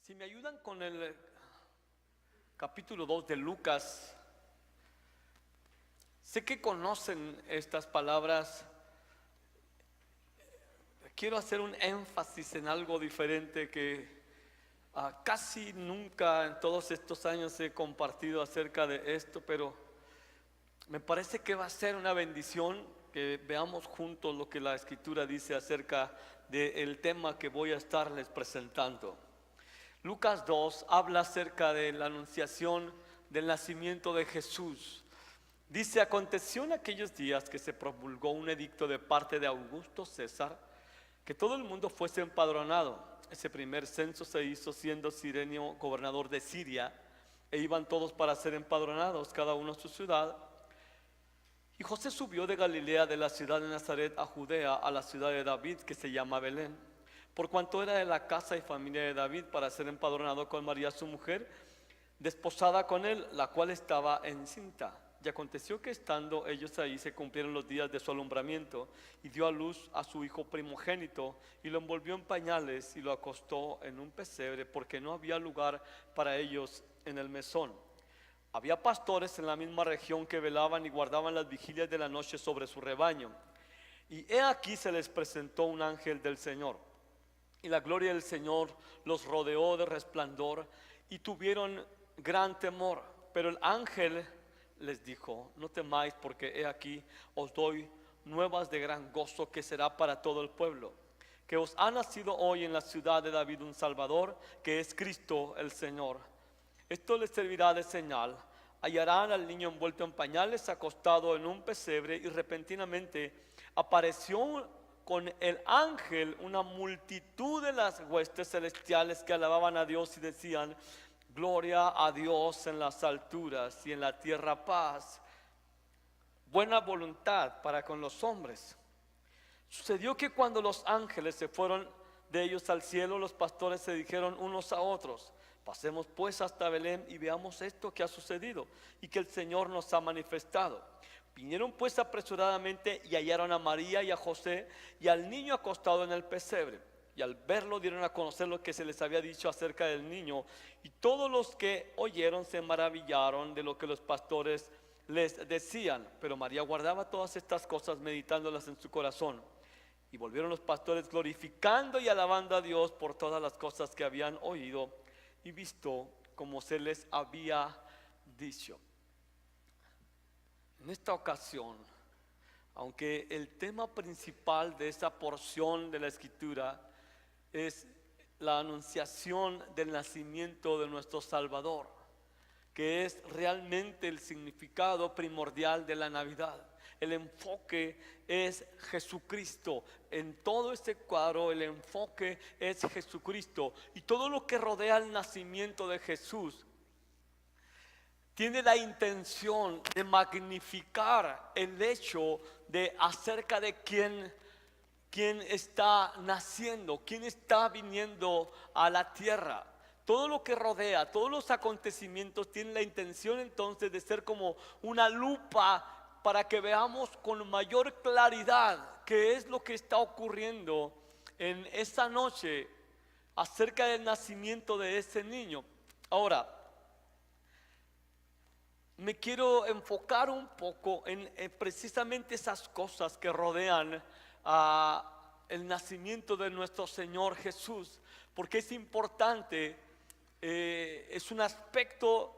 Si me ayudan con el capítulo 2 de Lucas, sé que conocen estas palabras. Quiero hacer un énfasis en algo diferente que casi nunca en todos estos años he compartido acerca de esto, pero me parece que va a ser una bendición que veamos juntos lo que la Escritura dice acerca del tema que voy a estarles presentando. Lucas 2 habla acerca de la anunciación del nacimiento de Jesús. Dice: aconteció en aquellos días que se promulgó un edicto de parte de Augusto César, que todo el mundo fuese empadronado. Ese primer censo se hizo siendo Cirenio gobernador de Siria, e iban todos para ser empadronados, cada uno a su ciudad. Y José subió de Galilea, de la ciudad de Nazaret a Judea, a la ciudad de David, que se llama Belén, por cuanto era de la casa y familia de David, para ser empadronado con María su mujer, desposada con él, la cual estaba encinta. Y aconteció que estando ellos ahí se cumplieron los días de su alumbramiento, y dio a luz a su hijo primogénito, y lo envolvió en pañales y lo acostó en un pesebre, porque no había lugar para ellos en el mesón. Había pastores en la misma región que velaban y guardaban las vigilias de la noche sobre su rebaño. Y he aquí se les presentó un ángel del Señor, y la gloria del Señor los rodeó de resplandor, y tuvieron gran temor. Pero el ángel les dijo: no temáis, porque he aquí os doy nuevas de gran gozo, que será para todo el pueblo, que os ha nacido hoy en la ciudad de David un Salvador, que es Cristo el Señor. Esto les servirá de señal: hallarán al niño envuelto en pañales, acostado en un pesebre. Y repentinamente apareció con el ángel una multitud de las huestes celestiales, que alababan a Dios y decían: gloria a Dios en las alturas, y en la tierra paz, buena voluntad para con los hombres. Sucedió que cuando los ángeles se fueron de ellos al cielo, los pastores se dijeron unos a otros: pasemos pues hasta Belén y veamos esto que ha sucedido y que el Señor nos ha manifestado. Vinieron pues apresuradamente y hallaron a María y a José y al niño acostado en el pesebre. Y al verlo dieron a conocer lo que se les había dicho acerca del niño. Y todos los que oyeron se maravillaron de lo que los pastores les decían. Pero María guardaba todas estas cosas, meditándolas en su corazón. Y volvieron los pastores glorificando y alabando a Dios por todas las cosas que habían oído y visto, como se les había dicho. En esta ocasión, aunque el tema principal de esta porción de la Escritura es la anunciación del nacimiento de nuestro Salvador, que es realmente el significado primordial de la Navidad. El enfoque es Jesucristo. En todo este cuadro el enfoque es Jesucristo. Y todo lo que rodea el nacimiento de Jesús tiene la intención de magnificar el hecho de acerca de quién está naciendo, quién está viniendo a la tierra. Todo lo que rodea, todos los acontecimientos tienen la intención entonces de ser como una lupa para que veamos con mayor claridad qué es lo que está ocurriendo en esa noche acerca del nacimiento de ese niño. Ahora, me quiero enfocar un poco en precisamente esas cosas que rodean el nacimiento de nuestro Señor Jesús, porque es importante, es un aspecto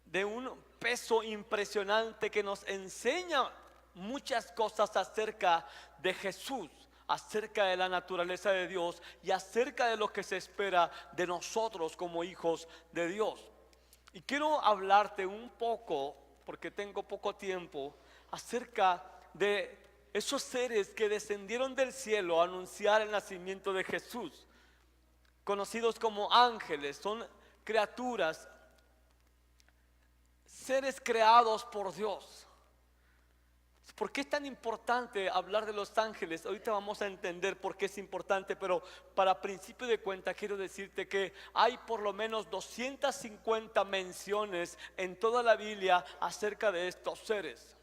de un peso impresionante que nos enseña muchas cosas acerca de Jesús, acerca de la naturaleza de Dios y acerca de lo que se espera de nosotros como hijos de Dios. Y quiero hablarte un poco, porque tengo poco tiempo, acerca de esos seres que descendieron del cielo a anunciar el nacimiento de Jesús, conocidos como ángeles. Son criaturas, seres creados por Dios. ¿Por qué es tan importante hablar de los ángeles? Ahorita vamos a entender por qué es importante, pero para principio de cuenta quiero decirte que hay por lo menos 250 menciones en toda la Biblia acerca de estos seres.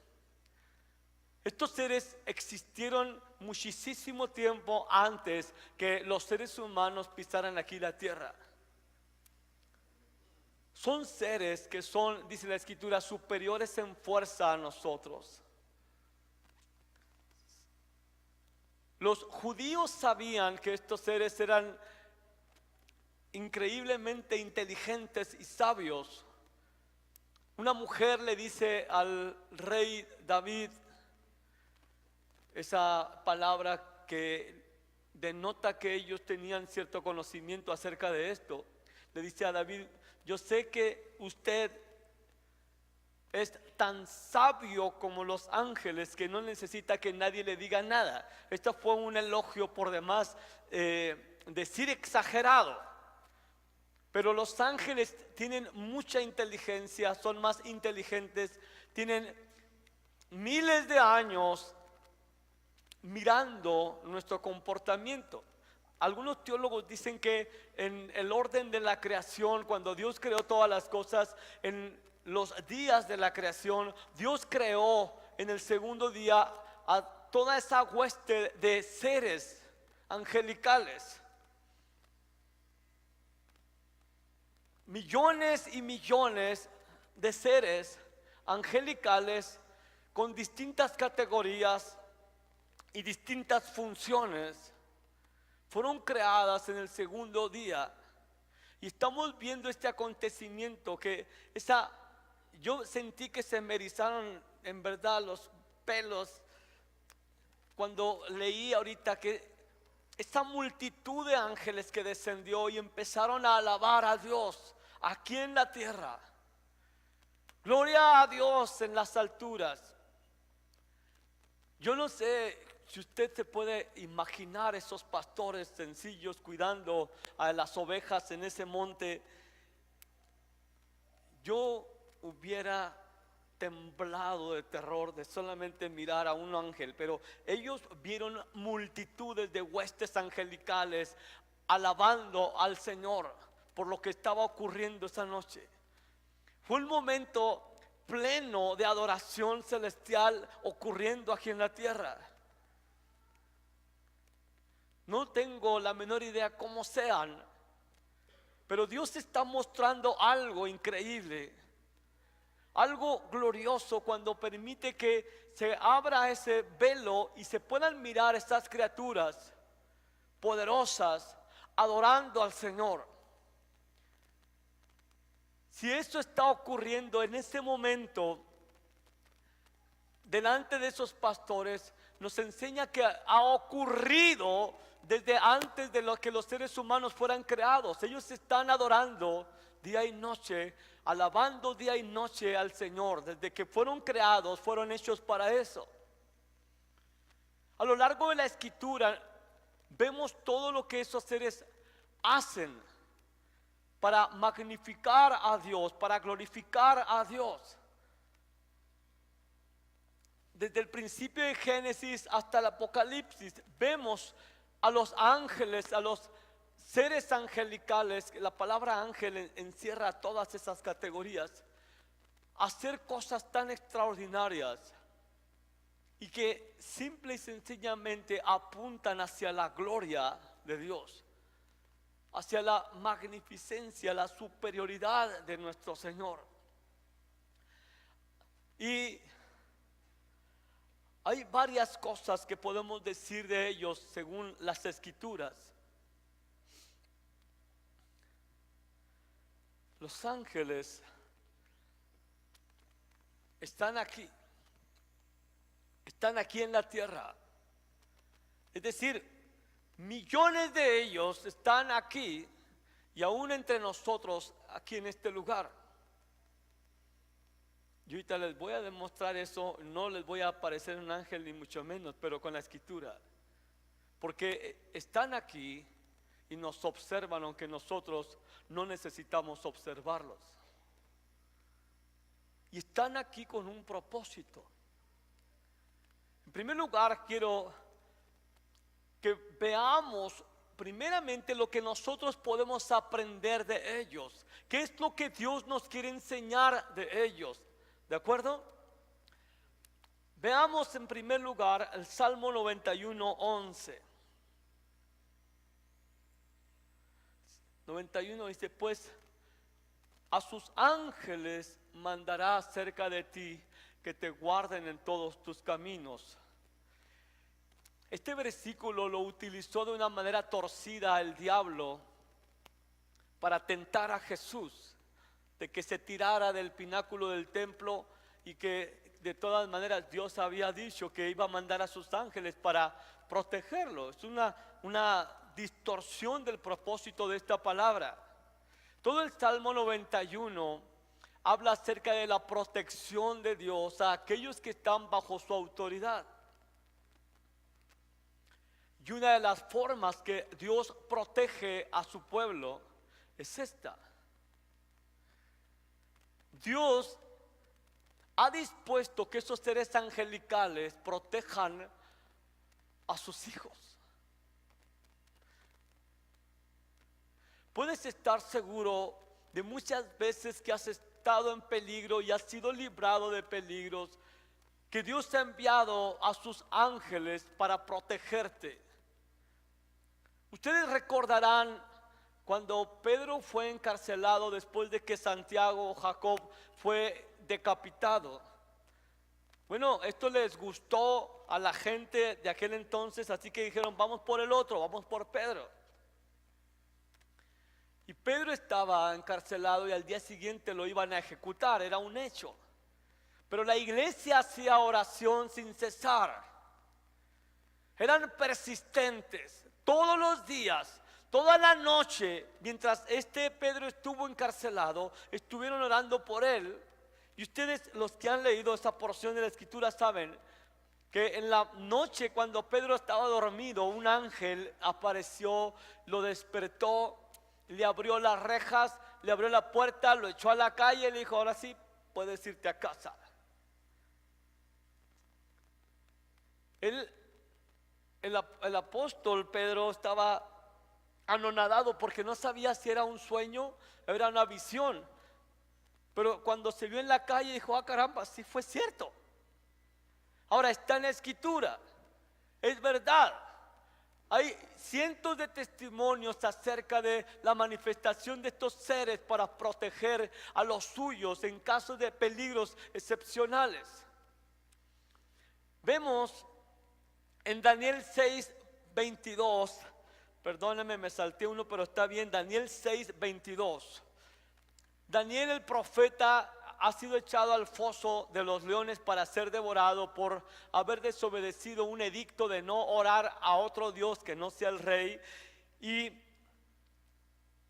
Estos seres existieron muchísimo tiempo antes que los seres humanos pisaran aquí la tierra. son seres que son, dice la Escritura, superiores en fuerza a nosotros. Los judíos sabían que estos seres eran increíblemente inteligentes y sabios. Una mujer le dice al rey David esa palabra que denota que ellos tenían cierto conocimiento acerca de esto. Le dice a David: yo sé que usted es tan sabio como los ángeles que no necesita que nadie le diga nada. Esto fue un elogio por demás, decir exagerado. Pero los ángeles tienen mucha inteligencia, son más inteligentes, tienen miles de años mirando nuestro comportamiento. Algunos teólogos dicen que en el orden de la creación, cuando Dios creó todas las cosas, en los días de la creación, Dios creó en el segundo día a toda esa hueste de seres angelicales. Millones y millones de seres angelicales con distintas categorías y distintas funciones fueron creadas en el segundo día. Y estamos viendo este acontecimiento que yo sentí que se me erizaron en verdad los pelos cuando leí ahorita que esa multitud de ángeles que descendió y empezaron a alabar a Dios aquí en la tierra. Gloria a Dios en las alturas. Yo no sé si usted se puede imaginar esos pastores sencillos cuidando a las ovejas en ese monte. Yo hubiera temblado de terror de solamente mirar a un ángel, pero ellos vieron multitudes de huestes angelicales alabando al Señor por lo que estaba ocurriendo esa noche. Fue un momento pleno de adoración celestial ocurriendo aquí en la tierra. No tengo la menor idea cómo sean, pero Dios está mostrando algo increíble, algo glorioso cuando permite que se abra ese velo y se puedan mirar estas criaturas poderosas adorando al Señor. Si esto está ocurriendo en este momento delante de esos pastores, nos enseña que ha ocurrido desde antes de lo que los seres humanos fueran creados. Ellos están adorando día y noche, alabando día y noche al Señor. Desde que fueron creados, fueron hechos para eso. A lo largo de la Escritura vemos todo lo que esos seres hacen para magnificar a Dios, para glorificar a Dios. Desde el principio de Génesis hasta el Apocalipsis vemos a los ángeles, a los seres angelicales. La palabra ángel encierra todas esas categorías, hacer cosas tan extraordinarias y que simple y sencillamente apuntan hacia la gloria de Dios, hacia la magnificencia, la superioridad de nuestro Señor. Y hay varias cosas que podemos decir de ellos según las Escrituras. Los ángeles están aquí en la tierra. Es decir, millones de ellos están aquí y aún entre nosotros aquí en este lugar. Yo ahorita les voy a demostrar eso, no les voy a aparecer un ángel ni mucho menos, pero con la Escritura. Porque están aquí y nos observan aunque nosotros no necesitamos observarlos. Y están aquí con un propósito. En primer lugar, quiero que veamos primeramente lo que nosotros podemos aprender de ellos. ¿Qué es lo que Dios nos quiere enseñar de ellos? ¿De acuerdo? Veamos en primer lugar el Salmo 91:11. 91 dice: pues a sus ángeles mandará cerca de ti que te guarden en todos tus caminos. Este versículo lo utilizó de una manera torcida el diablo para tentar a Jesús, de que se tirara del pináculo del templo y que de todas maneras Dios había dicho que iba a mandar a sus ángeles para protegerlo. Es una distorsión del propósito de esta palabra. Todo el Salmo 91 habla acerca de la protección de Dios a aquellos que están bajo su autoridad. Y una de las formas que Dios protege a su pueblo es esta. Dios ha dispuesto que esos seres angelicales protejan a sus hijos. Puedes estar seguro de muchas veces que has estado en peligro y has sido librado de peligros, que Dios ha enviado a sus ángeles para protegerte. Ustedes recordarán cuando Pedro fue encarcelado después de que Santiago o Jacob fue decapitado. Bueno, esto les gustó a la gente de aquel entonces, así que dijeron, vamos por el otro, vamos por Pedro. Y Pedro estaba encarcelado y al día siguiente lo iban a ejecutar, era un hecho. Pero la iglesia hacía oración sin cesar. Eran persistentes, todos los días, toda la noche, mientras Pedro estuvo encarcelado, estuvieron orando por él. Y ustedes, los que han leído esa porción de la escritura, saben que en la noche cuando Pedro estaba dormido, un ángel apareció, lo despertó, le abrió las rejas, le abrió la puerta, lo echó a la calle y le dijo, ahora sí puedes irte a casa. El apóstol Pedro estaba anonadado porque no sabía si era un sueño o era una visión. Pero cuando se vio en la calle dijo, ah caramba, sí fue cierto. Ahora está en la escritura, es verdad. Hay cientos de testimonios acerca de la manifestación de estos seres para proteger a los suyos en caso de peligros excepcionales. Vemos en Daniel 6:22, perdónenme, me salté uno, pero está bien, Daniel 6:22. Daniel el profeta ha sido echado al foso de los leones para ser devorado por haber desobedecido un edicto de no orar a otro Dios que no sea el rey. Y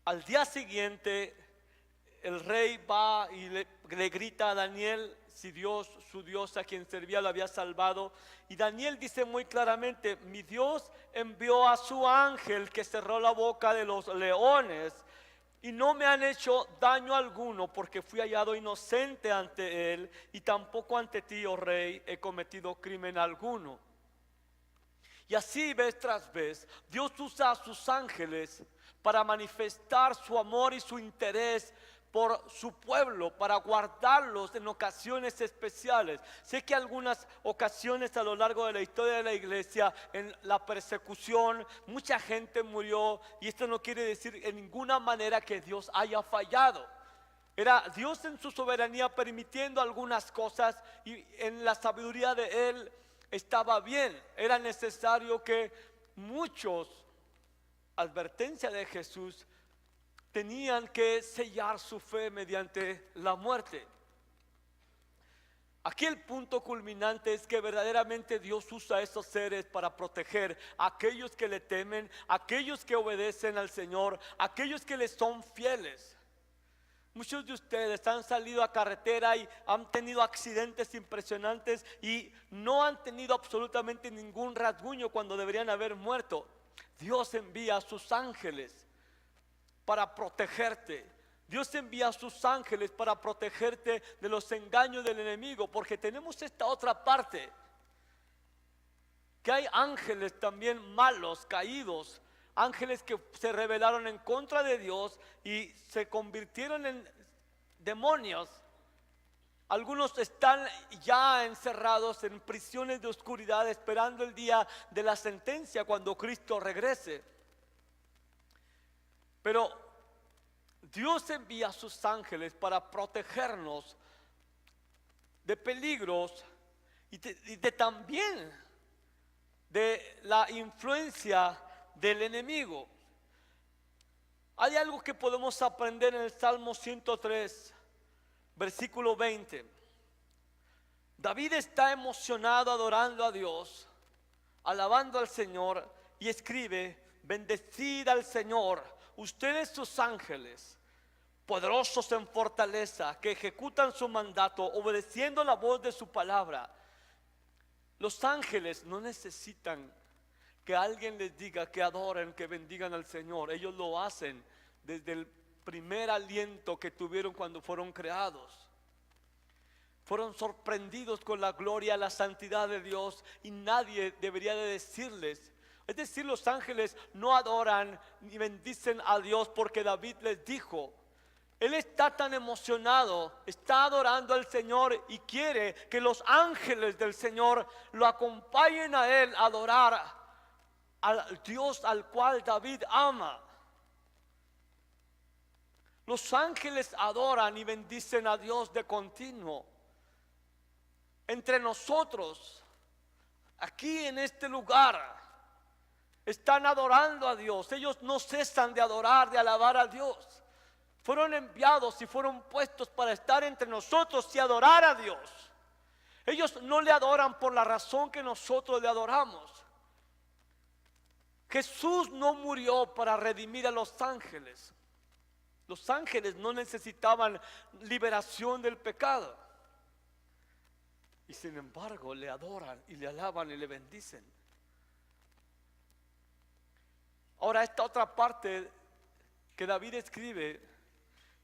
al día siguiente el rey va y le grita a Daniel si Dios, su Dios a quien servía, lo había salvado. Y Daniel dice muy claramente, mi Dios envió a su ángel que cerró la boca de los leones y no me han hecho daño alguno, porque fui hallado inocente ante él, y tampoco ante ti, oh rey, he cometido crimen alguno. Y así vez tras vez Dios usa a sus ángeles para manifestar su amor y su interés por su pueblo, para guardarlos en ocasiones especiales. Sé que algunas ocasiones a lo largo de la historia de la iglesia, en la persecución, mucha gente murió, y esto no quiere decir en ninguna manera que Dios haya fallado. Era Dios en su soberanía permitiendo algunas cosas, y en la sabiduría de Él estaba bien. Era necesario que muchos, advertencia de Jesús, tenían que sellar su fe mediante la muerte. Aquí el punto culminante es que verdaderamente Dios usa a esos seres para proteger a aquellos que le temen, a aquellos que obedecen al Señor, a aquellos que le son fieles. Muchos de ustedes han salido a carretera y han tenido accidentes impresionantes y no han tenido absolutamente ningún rasguño cuando deberían haber muerto. Dios envía a sus ángeles para protegerte. Dios envía a sus ángeles para protegerte de los engaños del enemigo, porque tenemos esta otra parte, que hay ángeles también malos, caídos, ángeles que se rebelaron en contra de Dios y se convirtieron en demonios. Algunos están ya encerrados en prisiones de oscuridad, esperando el día de la sentencia cuando Cristo regrese. Pero Dios envía a sus ángeles para protegernos de peligros y de también de la influencia del enemigo. Hay algo que podemos aprender en el Salmo 103, versículo 20. David está emocionado adorando a Dios, alabando al Señor, y escribe: bendecid al Señor, ustedes sus ángeles, poderosos en fortaleza, que ejecutan su mandato, obedeciendo la voz de su palabra. Los ángeles no necesitan que alguien les diga que adoren, que bendigan al Señor. Ellos lo hacen desde el primer aliento que tuvieron cuando fueron creados. Fueron sorprendidos con la gloria, la santidad de Dios, y nadie debería de decirles. Es decir, los ángeles no adoran ni bendicen a Dios porque David les dijo. Él está tan emocionado, está adorando al Señor y quiere que los ángeles del Señor lo acompañen a él a adorar al Dios al cual David ama. Los ángeles adoran y bendicen a Dios de continuo. Entre nosotros, aquí en este lugar, están adorando a Dios. Ellos no cesan de adorar, de alabar a Dios. Fueron enviados y fueron puestos para estar entre nosotros y adorar a Dios. Ellos no le adoran por la razón que nosotros le adoramos. Jesús no murió para redimir a los ángeles. Los ángeles no necesitaban liberación del pecado. Y sin embargo le adoran y le alaban y le bendicen. Ahora, esta otra parte que David escribe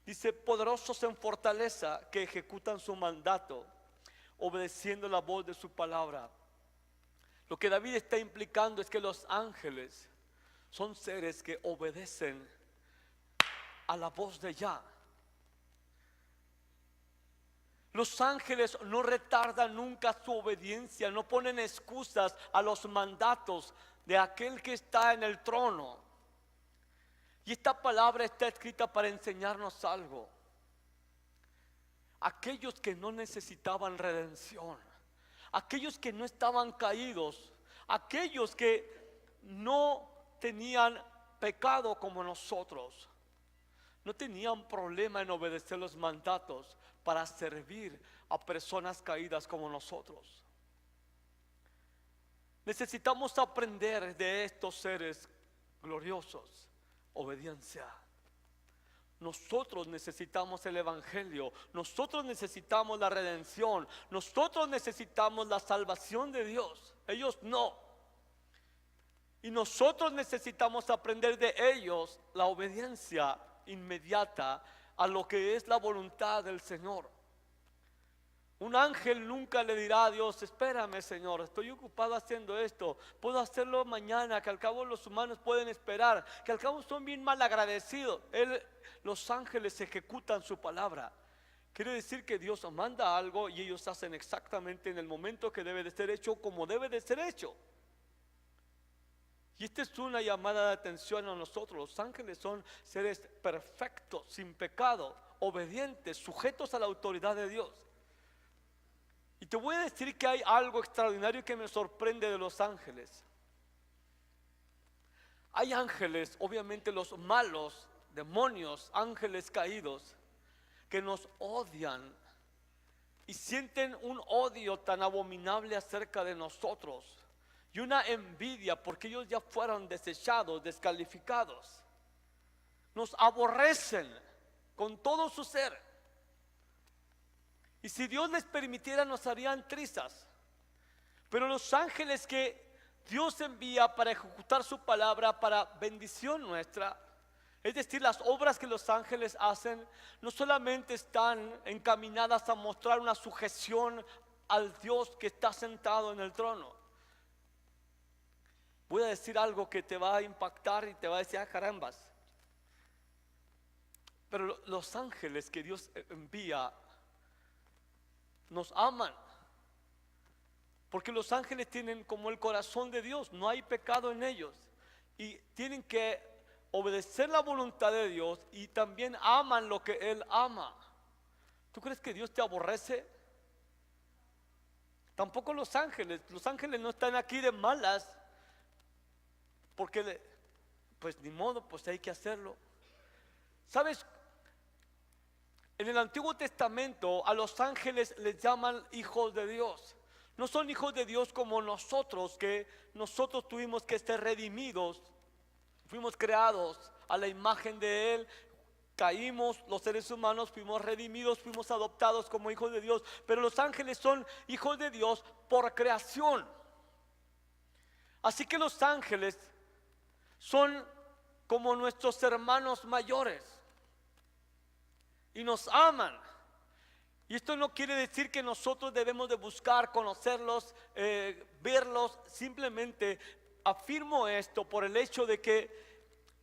dice: poderosos en fortaleza, que ejecutan su mandato, obedeciendo la voz de su palabra. Lo que David está implicando es que los ángeles son seres que obedecen a la voz de Yah. Los ángeles no retardan nunca su obediencia, no ponen excusas a los mandatos de aquel que está en el trono. Y esta palabra está escrita para enseñarnos algo. Aquellos que no necesitaban redención, aquellos que no estaban caídos, aquellos que no tenían pecado como nosotros, no tenían problema en obedecer los mandatos para servir a personas caídas como nosotros. Necesitamos aprender de estos seres gloriosos. Obediencia. Nosotros necesitamos el evangelio, nosotros necesitamos la redención, nosotros necesitamos la salvación de Dios. Ellos no. Y nosotros necesitamos aprender de ellos la obediencia inmediata a lo que es la voluntad del Señor. Un ángel nunca le dirá a Dios: espérame, Señor, estoy ocupado haciendo esto, puedo hacerlo mañana, que al cabo los humanos pueden esperar, que al cabo son bien mal agradecidos. Los ángeles ejecutan su palabra. Quiere decir que Dios manda algo y ellos hacen exactamente en el momento que debe de ser hecho, como debe de ser hecho. Y esta es una llamada de atención a nosotros. Los ángeles son seres perfectos, sin pecado, obedientes, sujetos a la autoridad de Dios. Y te voy a decir que hay algo extraordinario que me sorprende de los ángeles. Hay ángeles, obviamente los malos, demonios, ángeles caídos, que nos odian y sienten un odio tan abominable acerca de nosotros y una envidia porque ellos ya fueron desechados, descalificados. Nos aborrecen con todo su ser. Y si Dios les permitiera, nos harían trizas. Pero los ángeles que Dios envía para ejecutar su palabra, para bendición nuestra, es decir, las obras que los ángeles hacen, no solamente están encaminadas a mostrar una sujeción al Dios que está sentado en el trono. Voy a decir algo que te va a impactar y te va a decir: carambas. Pero los ángeles que Dios envía nos aman, porque los ángeles tienen como el corazón de Dios, no hay pecado en ellos y tienen que obedecer la voluntad de Dios y también aman lo que Él ama. ¿Tú crees que Dios te aborrece? Tampoco los ángeles. Los ángeles no están aquí de malas, porque pues ni modo, pues hay que hacerlo. ¿Sabes? En el Antiguo Testamento a los ángeles les llaman hijos de Dios. No son hijos de Dios como nosotros, que nosotros tuvimos que ser redimidos. Fuimos creados a la imagen de Él. Caímos, los seres humanos fuimos redimidos, fuimos adoptados como hijos de Dios. Pero los ángeles son hijos de Dios por creación. Así que los ángeles son como nuestros hermanos mayores y nos aman. Y esto no quiere decir que nosotros debemos de buscar conocerlos, verlos. Simplemente afirmo esto por el hecho de que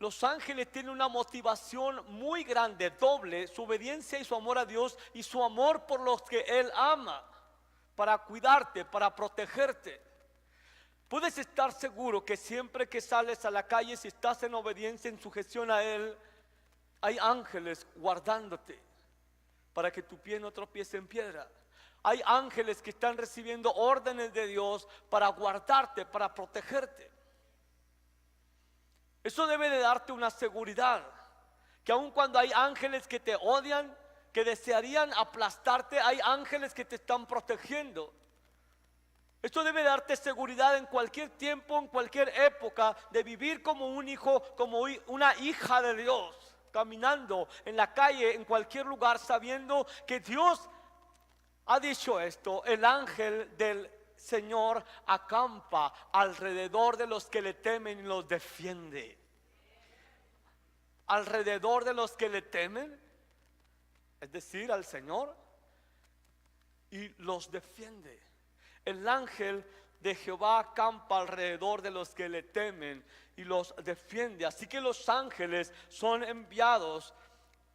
los ángeles tienen una motivación muy grande, doble: su obediencia y su amor a Dios, y su amor por los que Él ama, para cuidarte, para protegerte. Puedes estar seguro que siempre que sales a la calle, si estás en obediencia, en sujeción a Él, hay ángeles guardándote para que tu pie no tropiece en piedra. Hay ángeles que están recibiendo órdenes de Dios para guardarte, para protegerte. Eso debe de darte una seguridad, que aun cuando hay ángeles que te odian, que desearían aplastarte, hay ángeles que te están protegiendo. Esto debe darte seguridad en cualquier tiempo, en cualquier época, de vivir como un hijo, como una hija de Dios, caminando en la calle, en cualquier lugar, sabiendo que Dios ha dicho esto: el ángel del Señor acampa alrededor de los que le temen y los defiende. Alrededor de los que le temen, es decir, al Señor, y los defiende. El ángel de Jehová acampa alrededor de los que le temen y los defiende. Así que los ángeles son enviados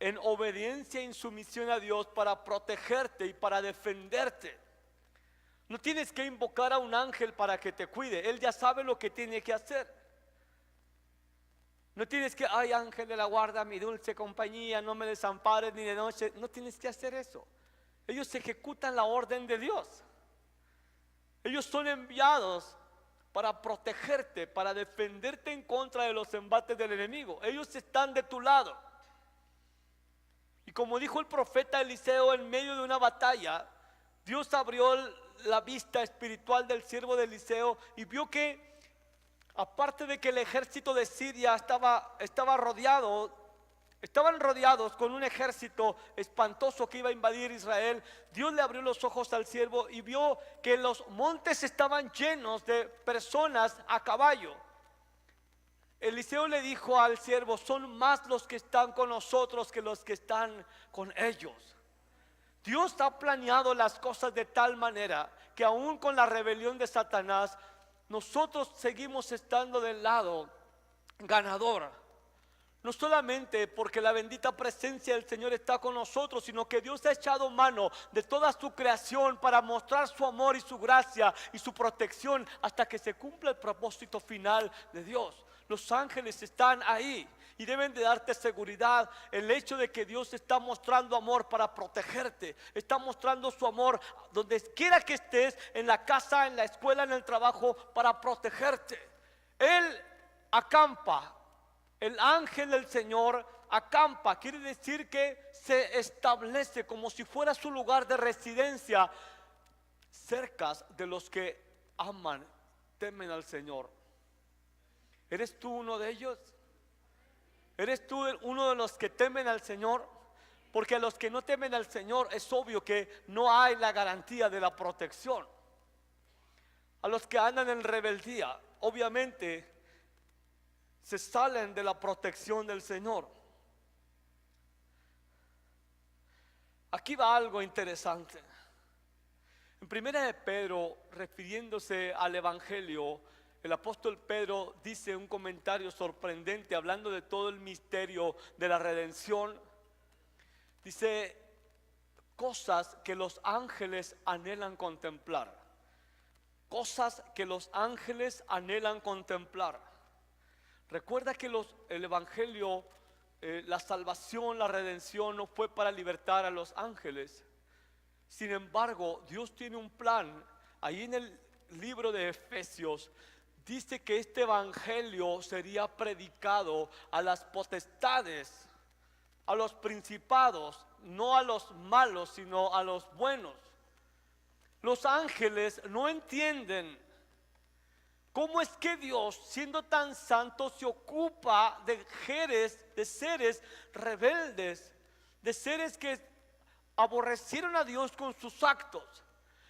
en obediencia y sumisión a Dios para protegerte y para defenderte. No tienes que invocar a un ángel para que te cuide. Él ya sabe lo que tiene que hacer. No tienes que: ay, ángel de la guarda, mi dulce compañía, no me desampares ni de noche. No tienes que hacer eso. Ellos ejecutan la orden de Dios. Ellos son enviados para protegerte, para defenderte en contra de los embates del enemigo. Ellos están de tu lado. Y como dijo el profeta Eliseo, en medio de una batalla, Dios abrió la vista espiritual del siervo de Eliseo y vio que, aparte de que el ejército de Siria estaban rodeados con un ejército espantoso que iba a invadir Israel, Dios le abrió los ojos al siervo y vio que los montes estaban llenos de personas a caballo. Eliseo le dijo al siervo: son más los que están con nosotros que los que están con ellos. Dios ha planeado las cosas de tal manera que aún con la rebelión de Satanás, nosotros seguimos estando del lado ganador. No solamente porque la bendita presencia del Señor está con nosotros, sino que Dios ha echado mano de toda su creación para mostrar su amor y su gracia y su protección hasta que se cumpla el propósito final de Dios. Los ángeles están ahí y deben de darte seguridad. El hecho de que Dios está mostrando amor para protegerte, está mostrando su amor donde quiera que estés, en la casa, en la escuela, en el trabajo, para protegerte. Él acampa. El ángel del Señor acampa, quiere decir que se establece como si fuera su lugar de residencia cerca de los que aman, temen al Señor. ¿Eres tú uno de ellos? ¿Eres tú uno de los que temen al Señor? Porque a los que no temen al Señor es obvio que no hay la garantía de la protección. A los que andan en rebeldía, obviamente se salen de la protección del Señor. Aquí va algo interesante. En primera de Pedro, refiriéndose al Evangelio, el apóstol Pedro dice un comentario sorprendente, hablando de todo el misterio de la redención. Dice: cosas que los ángeles anhelan contemplar. Cosas que los ángeles anhelan contemplar. Recuerda que el Evangelio, la salvación, la redención no fue para libertar a los ángeles. Sin embargo, Dios tiene un plan. Ahí en el libro de Efesios dice que este Evangelio sería predicado a las potestades, a los principados, no a los malos, sino a los buenos. Los ángeles no entienden cómo es que Dios, siendo tan santo, se ocupa de seres rebeldes, de seres que aborrecieron a Dios con sus actos.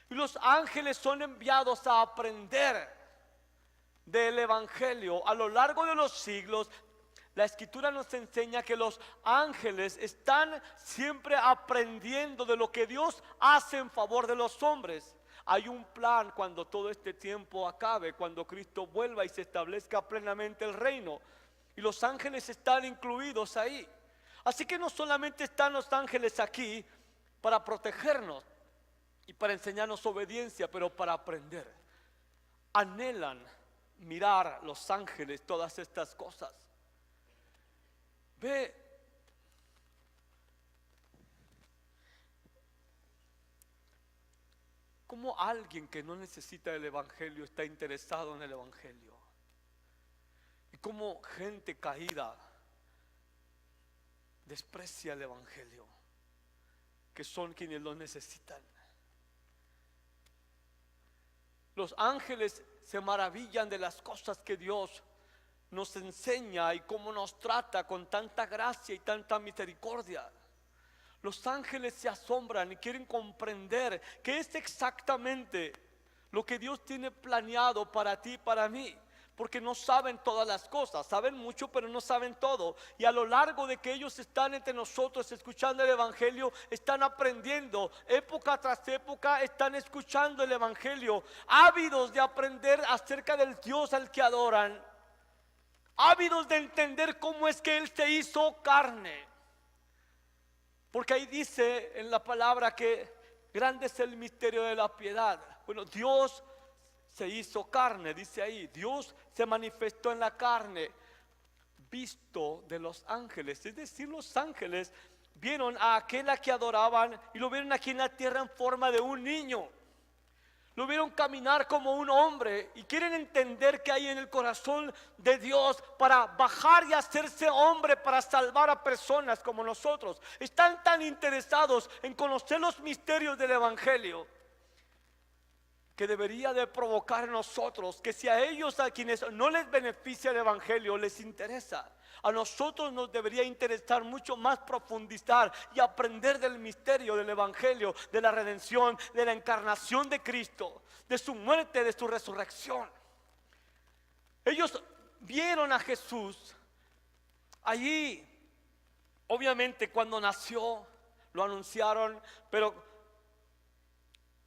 Y los ángeles son enviados a aprender del Evangelio. A lo largo de los siglos, la Escritura nos enseña que los ángeles están siempre aprendiendo de lo que Dios hace en favor de los hombres. Hay un plan cuando todo este tiempo acabe, cuando Cristo vuelva y se establezca plenamente el reino. Y los ángeles están incluidos ahí. Así que no solamente están los ángeles aquí para protegernos y para enseñarnos obediencia, pero para aprender. Anhelan mirar los ángeles todas estas cosas. Ve, cómo alguien que no necesita el Evangelio está interesado en el Evangelio. Y cómo gente caída desprecia el Evangelio, que son quienes lo necesitan. Los ángeles se maravillan de las cosas que Dios nos enseña y cómo nos trata con tanta gracia y tanta misericordia. Los ángeles se asombran y quieren comprender qué es exactamente lo que Dios tiene planeado para ti y para mí. Porque no saben todas las cosas, saben mucho pero no saben todo. Y a lo largo de que ellos están entre nosotros escuchando el Evangelio, están aprendiendo, época tras época están escuchando el Evangelio, ávidos de aprender acerca del Dios al que adoran, ávidos de entender cómo es que Él se hizo carne. Porque ahí dice en la palabra que grande es el misterio de la piedad. Bueno, Dios se hizo carne, dice ahí. Dios se manifestó en la carne, visto de los ángeles. Es decir, los ángeles vieron a aquel a que adoraban y lo vieron aquí en la tierra en forma de un niño. Lo vieron caminar como un hombre y quieren entender qué hay en el corazón de Dios para bajar y hacerse hombre para salvar a personas como nosotros. Están tan interesados en conocer los misterios del Evangelio que debería de provocar en nosotros que si a ellos, a quienes no les beneficia el Evangelio, les interesa, a nosotros nos debería interesar mucho más profundizar y aprender del misterio del Evangelio, de la redención, de la encarnación de Cristo, de su muerte, de su resurrección. Ellos vieron a Jesús allí, obviamente cuando nació, lo anunciaron, pero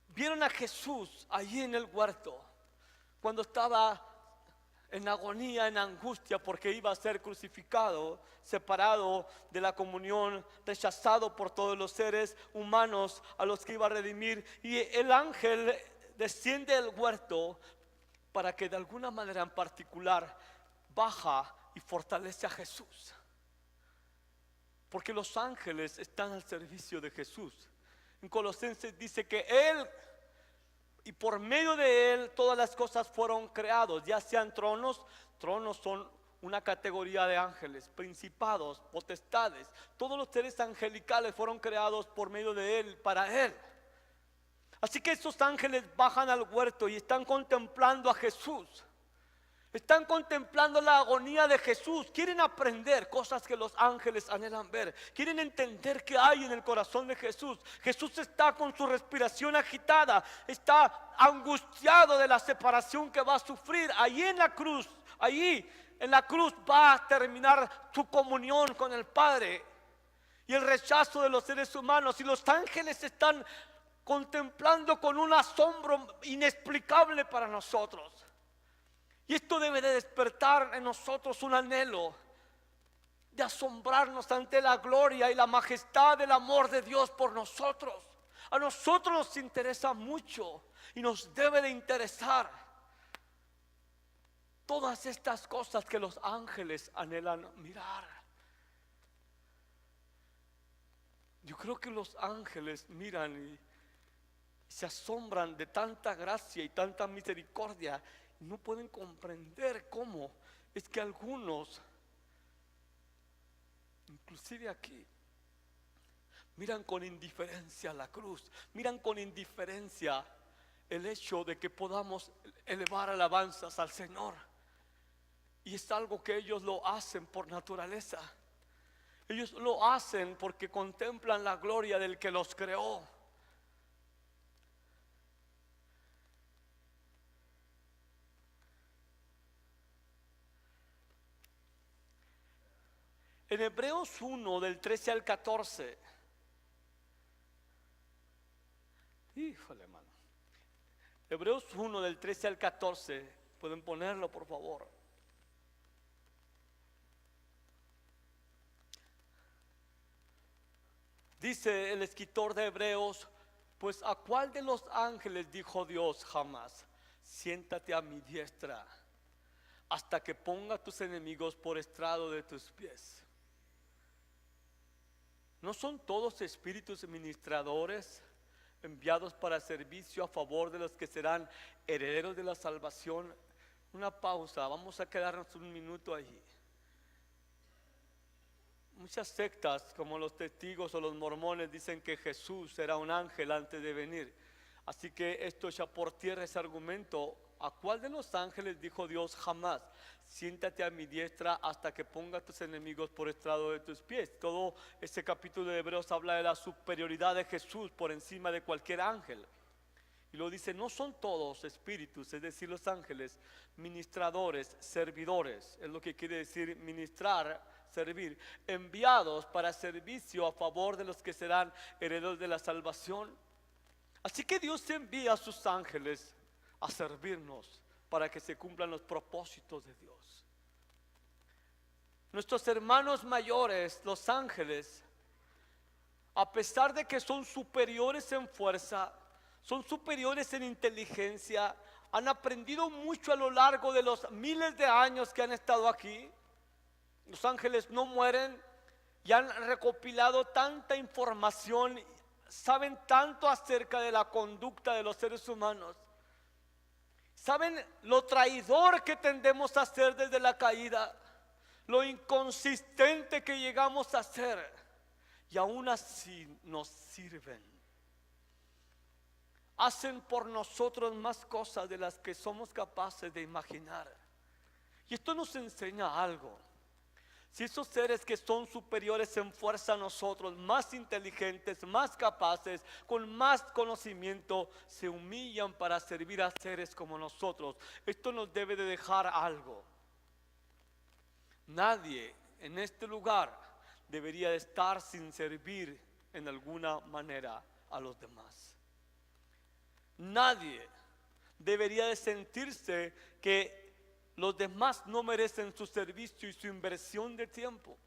vieron a Jesús allí en el huerto, cuando estaba en agonía, en angustia, porque iba a ser crucificado, separado de la comunión, rechazado por todos los seres humanos a los que iba a redimir. Y el ángel desciende del huerto para que de alguna manera en particular baja y fortalece a Jesús. Porque los ángeles están al servicio de Jesús. En Colosenses dice que Él y por medio de Él todas las cosas fueron creadas, ya sean tronos. Tronos son una categoría de ángeles, principados, potestades. Todos los seres angelicales fueron creados por medio de Él, para Él. Así que esos ángeles bajan al huerto y están contemplando a Jesús. Están contemplando la agonía de Jesús. Quieren aprender cosas que los ángeles anhelan ver. Quieren entender qué hay en el corazón de Jesús. Jesús está con su respiración agitada. Está angustiado de la separación que va a sufrir. Allí en la cruz, va a terminar su comunión con el Padre y el rechazo de los seres humanos. Y los ángeles están contemplando con un asombro inexplicable para nosotros. Y esto debe de despertar en nosotros un anhelo de asombrarnos ante la gloria y la majestad del amor de Dios por nosotros. A nosotros nos interesa mucho y nos debe de interesar todas estas cosas que los ángeles anhelan mirar. Yo creo que los ángeles miran y se asombran de tanta gracia y tanta misericordia y no pueden comprender cómo es que algunos, inclusive aquí, miran con indiferencia la cruz, miran con indiferencia el hecho de que podamos elevar alabanzas al Señor. Y es algo que ellos lo hacen por naturaleza. Ellos lo hacen porque contemplan la gloria del que los creó. En Hebreos 1 del 13 al 14. Híjole, hermano. Hebreos 1 del 13 al 14. Pueden ponerlo, por favor. Dice el escritor de Hebreos: pues a cuál de los ángeles dijo Dios jamás: siéntate a mi diestra hasta que ponga a tus enemigos por estrado de tus pies. ¿No son todos espíritus ministradores enviados para servicio a favor de los que serán herederos de la salvación? Una pausa, vamos a quedarnos un minuto allí. Muchas sectas, como los testigos o los mormones, dicen que Jesús era un ángel antes de venir. Así que esto echa por tierra ese argumento. ¿A cuál de los ángeles dijo Dios jamás: siéntate a mi diestra hasta que ponga a tus enemigos por estrado de tus pies? Todo este capítulo de Hebreos habla de la superioridad de Jesús por encima de cualquier ángel. Y lo dice: no son todos espíritus, es decir, los ángeles, ministradores, servidores. Es lo que quiere decir ministrar, servir, enviados para servicio a favor de los que serán herederos de la salvación. Así que Dios envía a sus ángeles a servirnos para que se cumplan los propósitos de Dios. Nuestros hermanos mayores, los ángeles, a pesar de que son superiores en fuerza, son superiores en inteligencia, han aprendido mucho a lo largo de los miles de años que han estado aquí. Los ángeles no mueren y han recopilado tanta información, saben tanto acerca de la conducta de los seres humanos. Saben lo traidor que tendemos a ser desde la caída, lo inconsistente que llegamos a ser, y aún así nos sirven. Hacen por nosotros más cosas de las que somos capaces de imaginar. Y esto nos enseña algo. Si esos seres que son superiores en fuerza a nosotros, más inteligentes, más capaces, con más conocimiento, se humillan para servir a seres como nosotros, esto nos debe de dejar algo. Nadie en este lugar debería de estar sin servir en alguna manera a los demás. Nadie debería de sentirse que los demás no merecen su servicio y su inversión de tiempo.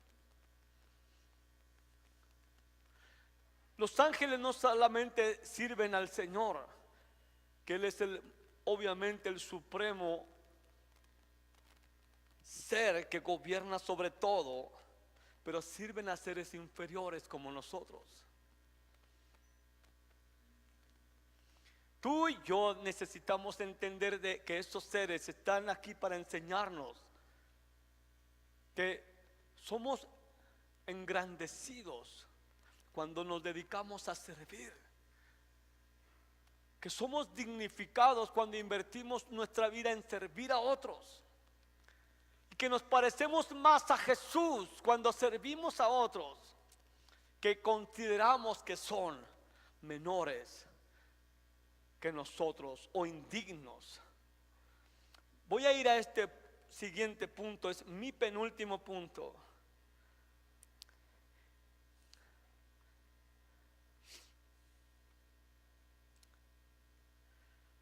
Los ángeles no solamente sirven al Señor, que Él es obviamente el supremo ser que gobierna sobre todo, pero sirven a seres inferiores como nosotros. Tú y yo necesitamos entender que estos seres están aquí para enseñarnos que somos engrandecidos cuando nos dedicamos a servir, que somos dignificados cuando invertimos nuestra vida en servir a otros, y que nos parecemos más a Jesús cuando servimos a otros que consideramos que son menores que nosotros o indignos. Voy a ir a este siguiente punto, es mi penúltimo punto.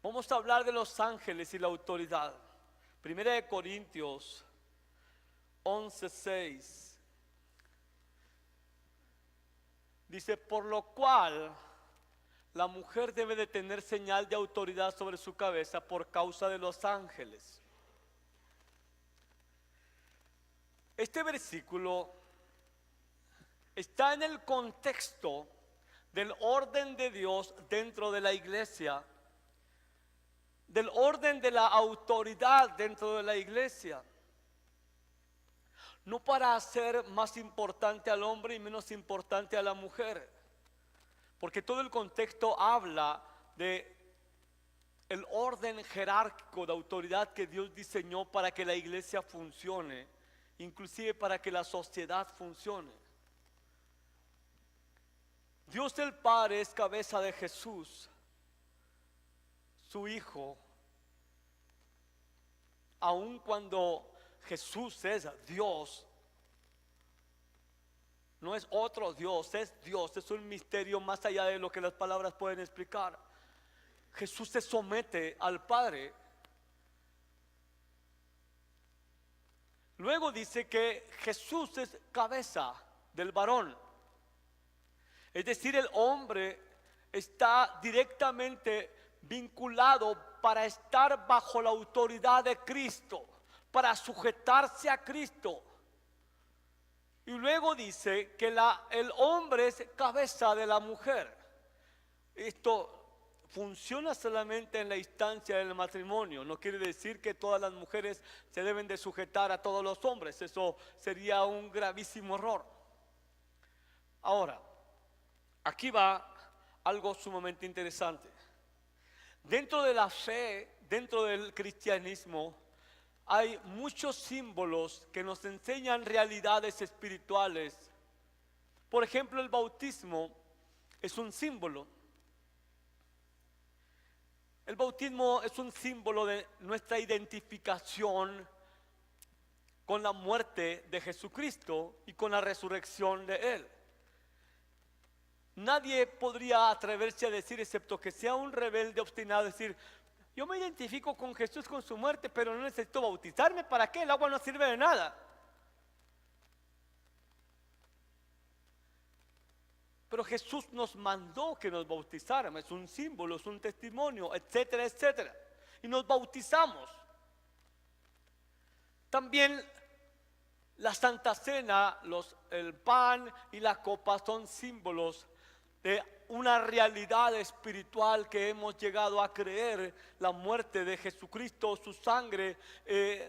Vamos a hablar de los ángeles y la autoridad. Primera de Corintios 11:6 dice: por lo cual la mujer debe de tener señal de autoridad sobre su cabeza por causa de los ángeles. Este versículo está en el contexto del orden de Dios dentro de la iglesia, del orden de la autoridad dentro de la iglesia. No para hacer más importante al hombre y menos importante a la mujer, porque todo el contexto habla de el orden jerárquico de autoridad que Dios diseñó para que la iglesia funcione, inclusive para que la sociedad funcione. Dios el Padre es cabeza de Jesús, su Hijo, aun cuando Jesús es Dios, no es otro Dios, es Dios, es un misterio más allá de lo que las palabras pueden explicar. Jesús se somete al Padre. Luego dice que Jesús es cabeza del varón. Es decir, el hombre está directamente vinculado para estar bajo la autoridad de Cristo, para sujetarse a Cristo. Y luego dice que el hombre es cabeza de la mujer. Esto funciona solamente en la instancia del matrimonio. No quiere decir que todas las mujeres se deben de sujetar a todos los hombres. Eso sería un gravísimo error. Ahora, aquí va algo sumamente interesante. Dentro de la fe, dentro del cristianismo, hay muchos símbolos que nos enseñan realidades espirituales. Por ejemplo, el bautismo es un símbolo. El bautismo es un símbolo de nuestra identificación con la muerte de Jesucristo y con la resurrección de Él. Nadie podría atreverse a decir, excepto que sea un rebelde obstinado, decir: yo me identifico con Jesús, con su muerte, pero no necesito bautizarme. ¿Para qué? El agua no sirve de nada. Pero Jesús nos mandó que nos bautizáramos. Es un símbolo, es un testimonio, etcétera, etcétera. Y nos bautizamos. También la Santa Cena, el pan y la copa son símbolos de una realidad espiritual que hemos llegado a creer: la muerte de Jesucristo, su sangre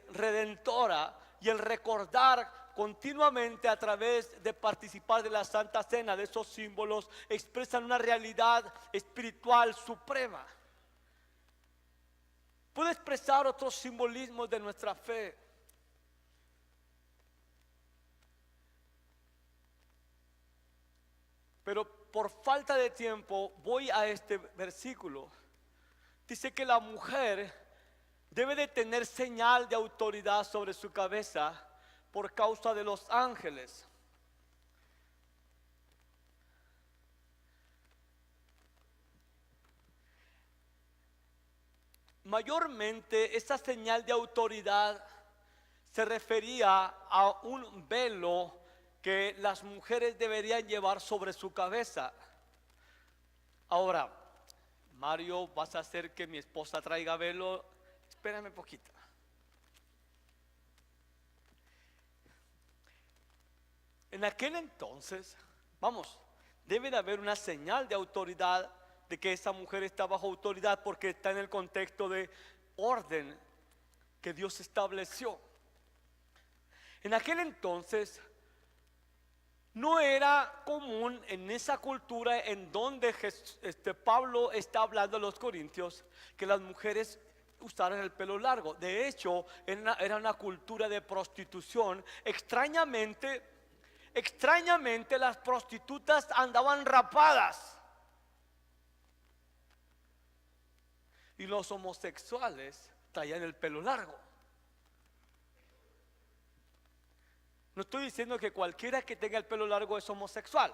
redentora, y el recordar continuamente a través de participar de la Santa Cena, de esos símbolos, expresan una realidad espiritual suprema. Puede expresar otros simbolismos de nuestra fe. Pero por falta de tiempo voy a este versículo. Dice que la mujer debe de tener señal de autoridad sobre su cabeza por causa de los ángeles. Mayormente esta señal de autoridad se refería a un velo que las mujeres deberían llevar sobre su cabeza. Ahora, Mario, ¿vas a hacer que mi esposa traiga velo? Espérame un poquito. En aquel entonces, debe de haber una señal de autoridad, de que esa mujer está bajo autoridad, porque está en el contexto de orden que Dios estableció. En aquel entonces no era común en esa cultura en donde Pablo está hablando a los corintios, que las mujeres usaran el pelo largo. De hecho, era una cultura de prostitución. Extrañamente las prostitutas andaban rapadas, y los homosexuales traían el pelo largo. No estoy diciendo que cualquiera que tenga el pelo largo es homosexual,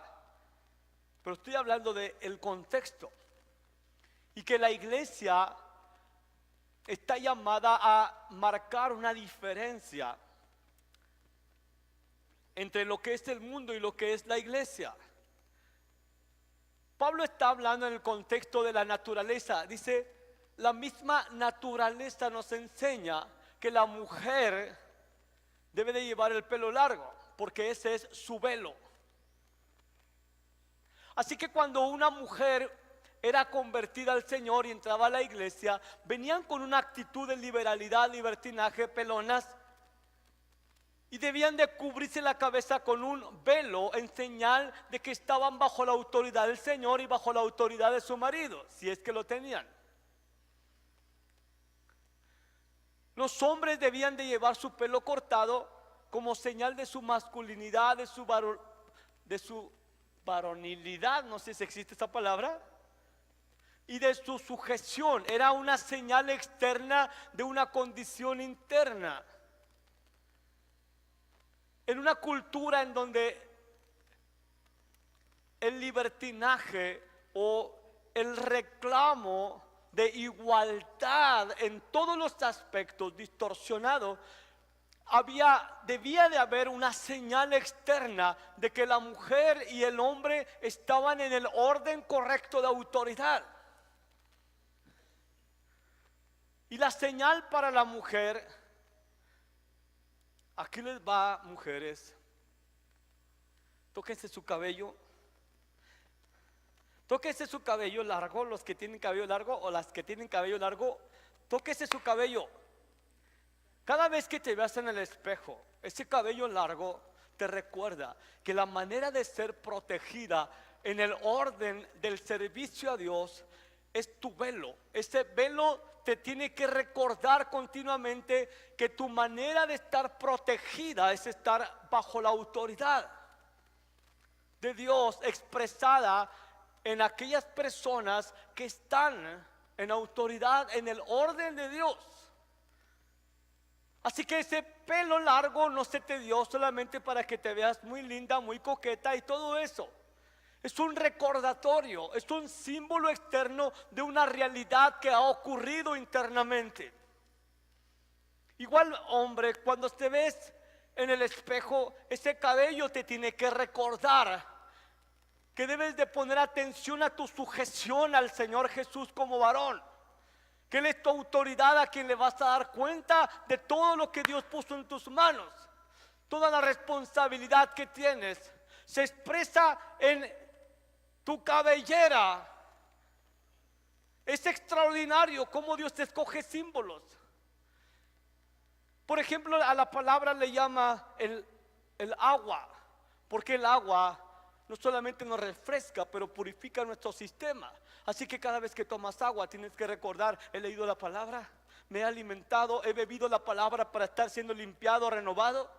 pero estoy hablando del contexto, y que la iglesia está llamada a marcar una diferencia entre lo que es el mundo y lo que es la iglesia. Pablo está hablando en el contexto de la naturaleza. Dice: la misma naturaleza nos enseña que la mujer debe de llevar el pelo largo, porque ese es su velo. Así que cuando una mujer era convertida al Señor y entraba a la iglesia, venían con una actitud de liberalidad, libertinaje, pelonas, y debían de cubrirse la cabeza con un velo en señal de que estaban bajo la autoridad del Señor y bajo la autoridad de su marido, si es que lo tenían. Los hombres debían de llevar su pelo cortado como señal de su masculinidad, de su varonilidad, no sé si existe esta palabra, y de su sujeción. Era una señal externa de una condición interna. En una cultura en donde el libertinaje o el reclamo de igualdad en todos los aspectos distorsionado, debía de haber una señal externa de que la mujer y el hombre estaban en el orden correcto de autoridad. Y la señal para la mujer, aquí les va, mujeres, tóquense su cabello. Tóquese su cabello largo, los que tienen cabello largo o las que tienen cabello largo, tóquese su cabello. Cada vez que te veas en el espejo, ese cabello largo te recuerda que la manera de ser protegida en el orden del servicio a Dios es tu velo. Ese velo te tiene que recordar continuamente que tu manera de estar protegida es estar bajo la autoridad de Dios expresada en aquellas personas que están en autoridad en el orden de Dios. Así que ese pelo largo no se te dio solamente para que te veas muy linda, muy coqueta y todo eso. Es un recordatorio, es un símbolo externo de una realidad que ha ocurrido internamente. Igual, hombre, cuando te ves en el espejo, ese cabello te tiene que recordar que debes de poner atención a tu sujeción al Señor Jesús como varón, que Él es tu autoridad a quien le vas a dar cuenta de todo lo que Dios puso en tus manos. Toda la responsabilidad que tienes se expresa en tu cabellera. Es extraordinario cómo Dios te escoge símbolos. Por ejemplo, a la palabra le llama el agua, porque el agua no solamente nos refresca, pero purifica nuestro sistema. Así que cada vez que tomas agua tienes que recordar: he leído la palabra, me he alimentado, he bebido la palabra para estar siendo limpiado, renovado.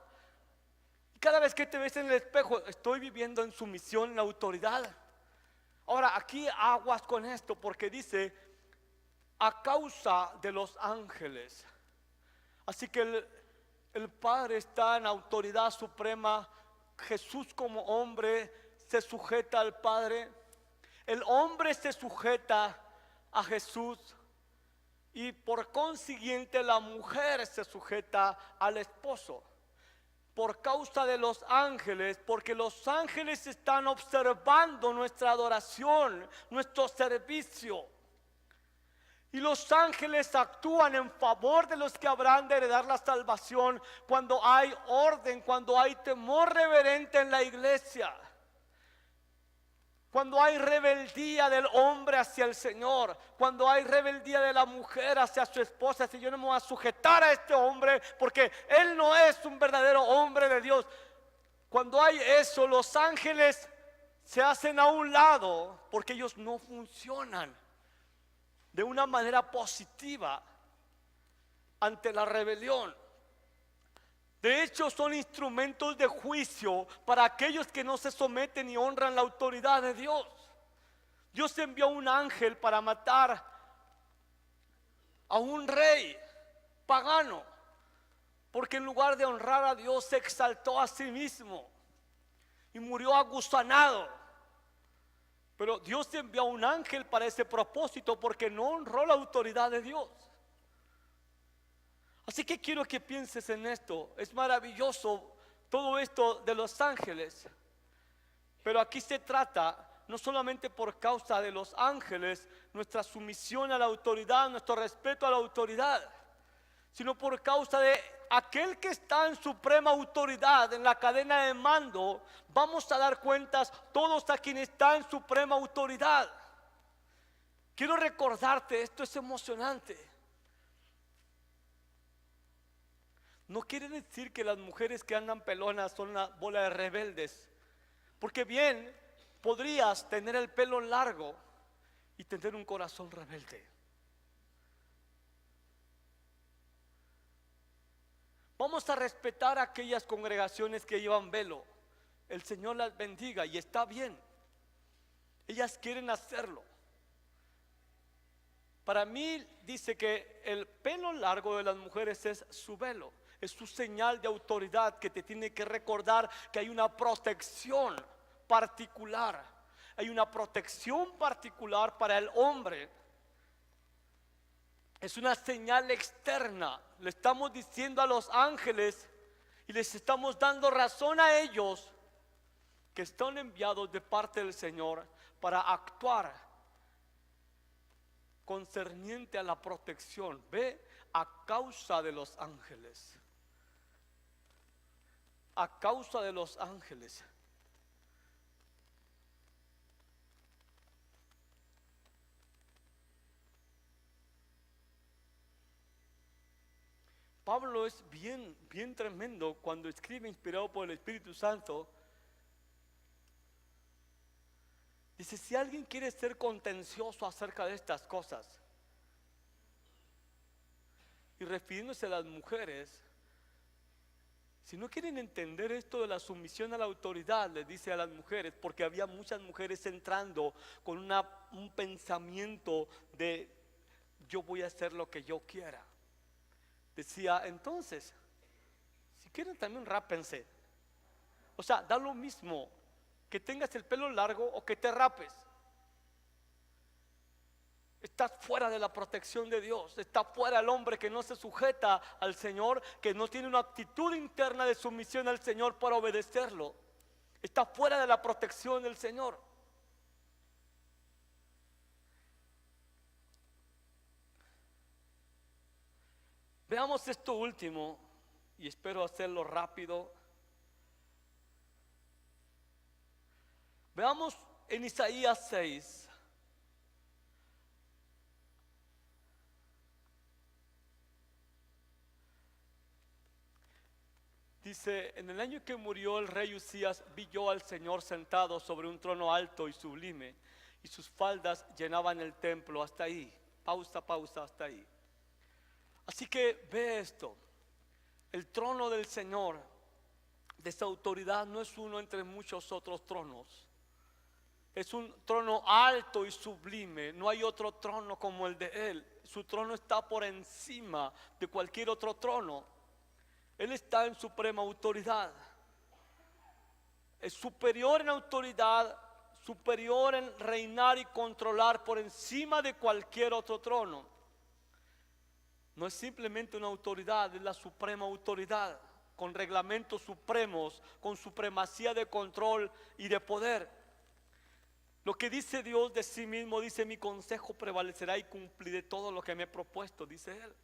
Y cada vez que te ves en el espejo, estoy viviendo en sumisión, en autoridad. Ahora, aquí aguas con esto, porque dice: a causa de los ángeles. Así que el Padre está en autoridad suprema. Jesús como hombre se sujeta al Padre. El hombre se sujeta a Jesús. Y por consiguiente la mujer se sujeta al esposo. Por causa de los ángeles, porque los ángeles están observando nuestra adoración, nuestro servicio. Y los ángeles actúan en favor de los que habrán de heredar la salvación cuando hay orden, cuando hay temor reverente en la iglesia. Cuando hay rebeldía del hombre hacia el Señor, cuando hay rebeldía de la mujer hacia su esposa, si yo no me voy a sujetar a este hombre porque él no es un verdadero hombre de Dios. Cuando hay eso, los ángeles se hacen a un lado porque ellos no funcionan de una manera positiva ante la rebelión. De hecho, son instrumentos de juicio para aquellos que no se someten y honran la autoridad de Dios. Dios envió un ángel para matar a un rey pagano, porque en lugar de honrar a Dios se exaltó a sí mismo y murió agusanado. Pero Dios envió un ángel para ese propósito, porque no honró la autoridad de Dios. Así que quiero que pienses en esto. Es maravilloso todo esto de los ángeles, pero aquí se trata no solamente por causa de los ángeles, nuestra sumisión a la autoridad, nuestro respeto a la autoridad, sino por causa de aquel que está en suprema autoridad, en la cadena de mando, vamos a dar cuentas todos a quien está en suprema autoridad. Quiero recordarte, esto es emocionante. No quiere decir que las mujeres que andan pelonas son una bola de rebeldes, porque bien podrías tener el pelo largo y tener un corazón rebelde. Vamos a respetar a aquellas congregaciones que llevan velo. El Señor las bendiga y está bien. Ellas quieren hacerlo. Para mí dice que el pelo largo de las mujeres es su velo, es su señal de autoridad que te tiene que recordar que hay una protección particular. Hay una protección particular para el hombre. Es una señal externa. Le estamos diciendo a los ángeles y les estamos dando razón a ellos que están enviados de parte del Señor para actuar concerniente a la protección. Ve, a causa de los ángeles. A causa de los ángeles. Pablo es bien tremendo cuando escribe inspirado por el Espíritu Santo. Dice, si alguien quiere ser contencioso acerca de estas cosas, y refiriéndose a las mujeres, si no quieren entender esto de la sumisión a la autoridad, les dice a las mujeres, porque había muchas mujeres entrando con un pensamiento de yo voy a hacer lo que yo quiera. Decía, entonces, si quieren también rápense. O sea, da lo mismo que tengas el pelo largo o que te rapes. Estás fuera de la protección de Dios. Está fuera el hombre que no se sujeta al Señor, que no tiene una actitud interna de sumisión al Señor para obedecerlo. Está fuera de la protección del Señor. Veamos esto último y espero hacerlo rápido. Veamos en Isaías 6. Dice, en el año que murió el rey Usías, vi yo al Señor sentado sobre un trono alto y sublime, y sus faldas llenaban el templo. Hasta ahí, pausa, hasta ahí. Así que ve esto, el trono del Señor, de esa autoridad, no es uno entre muchos otros tronos. Es un trono alto y sublime. No hay otro trono como el de Él. Su trono está por encima de cualquier otro trono. Él está en suprema autoridad. Es superior en autoridad, superior en reinar y controlar por encima de cualquier otro trono. No es simplemente una autoridad, es la suprema autoridad, con reglamentos supremos, con supremacía de control y de poder. Lo que dice Dios de sí mismo, dice, mi consejo prevalecerá y cumpliré todo lo que me he propuesto, dice Él.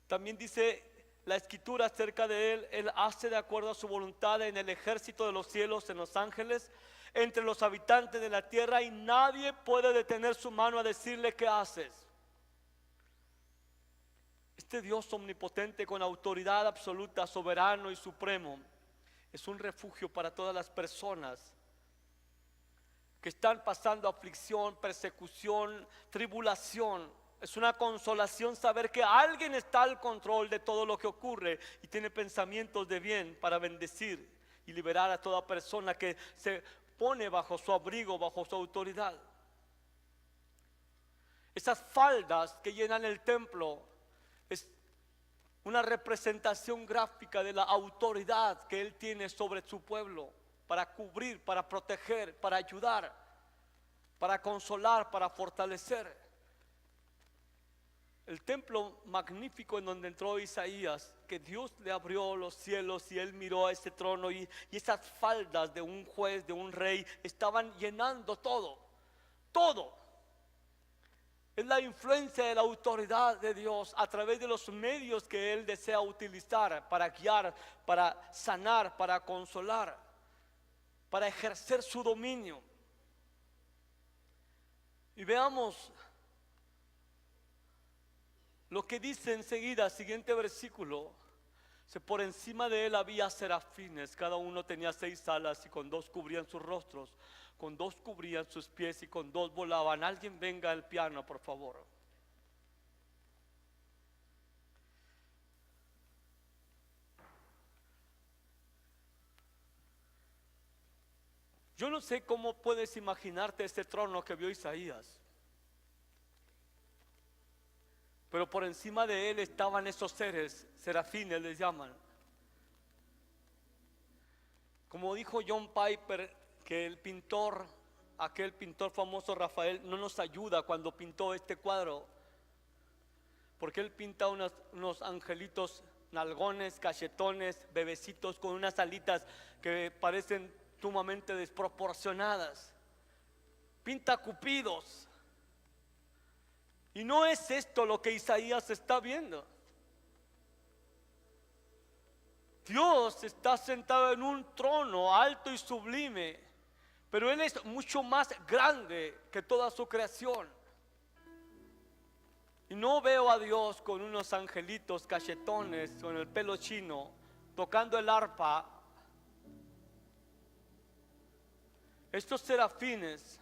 También dice la Escritura acerca de Él, Él hace de acuerdo a su voluntad en el ejército de los cielos, en los ángeles, entre los habitantes de la tierra, y nadie puede detener su mano a decirle qué haces. Este Dios omnipotente con autoridad absoluta, soberano y supremo, es un refugio para todas las personas que están pasando aflicción, persecución, tribulación. Es una consolación saber que alguien está al control de todo lo que ocurre y tiene pensamientos de bien para bendecir y liberar a toda persona que se pone bajo su abrigo, bajo su autoridad. Esas faldas que llenan el templo es una representación gráfica de la autoridad que Él tiene sobre su pueblo, para cubrir, para proteger, para ayudar, para consolar, para fortalecer. El templo magnífico en donde entró Isaías, que Dios le abrió los cielos y Él miró a ese trono y esas faldas de un juez, de un rey, estaban llenando todo, todo. Es la influencia de la autoridad de Dios a través de los medios que Él desea utilizar para guiar, para sanar, para consolar, para ejercer su dominio. Y veamos lo que dice enseguida, siguiente versículo. Por encima de él había serafines, cada uno tenía 6 alas y con 2 cubrían sus rostros, con 2 cubrían sus pies y con 2 volaban. Alguien venga al piano, por favor. Yo no sé cómo puedes imaginarte este trono que vio Isaías, pero por encima de él estaban esos seres, serafines les llaman. Como dijo John Piper, que el pintor, aquel pintor famoso Rafael, no nos ayuda cuando pintó este cuadro, porque él pinta unos angelitos nalgones, cachetones, bebecitos con unas alitas que parecen sumamente desproporcionadas. Pinta cupidos. Y no es esto lo que Isaías está viendo. Dios está sentado en un trono alto y sublime, pero Él es mucho más grande que toda su creación. Y no veo a Dios con unos angelitos cachetones, con el pelo chino, tocando el arpa. Estos serafines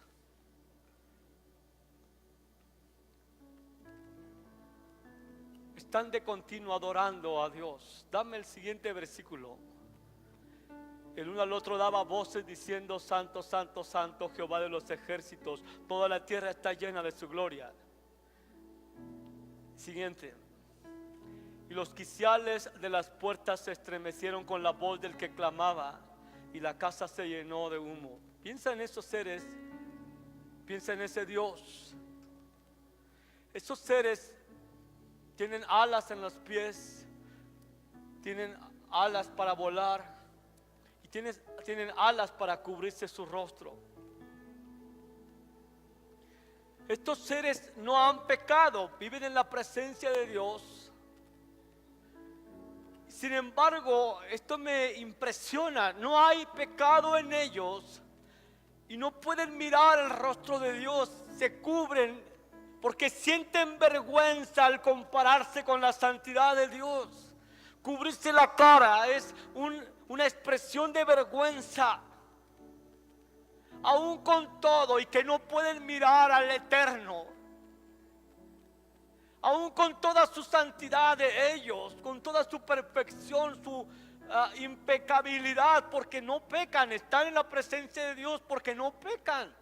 están de continuo adorando a Dios. Dame el siguiente versículo. El uno al otro daba voces diciendo: Santo, Santo, Santo, Jehová de los ejércitos, toda la tierra está llena de su gloria. Siguiente. Y los quiciales de las puertas se estremecieron con la voz del que clamaba, y la casa se llenó de humo. Piensa en esos seres, piensa en ese Dios. Esos seres tienen alas en los pies, tienen alas para volar y tienen alas para cubrirse su rostro. Estos seres no han pecado, viven en la presencia de Dios. Sin embargo, esto me impresiona, no hay pecado en ellos y no pueden mirar el rostro de Dios, se cubren porque sienten vergüenza al compararse con la santidad de Dios. Cubrirse la cara es una expresión de vergüenza, aún con todo, y que no pueden mirar al Eterno, aún con toda su santidad de ellos, con toda su perfección, su impecabilidad, porque no pecan, están en la presencia de Dios porque no pecan,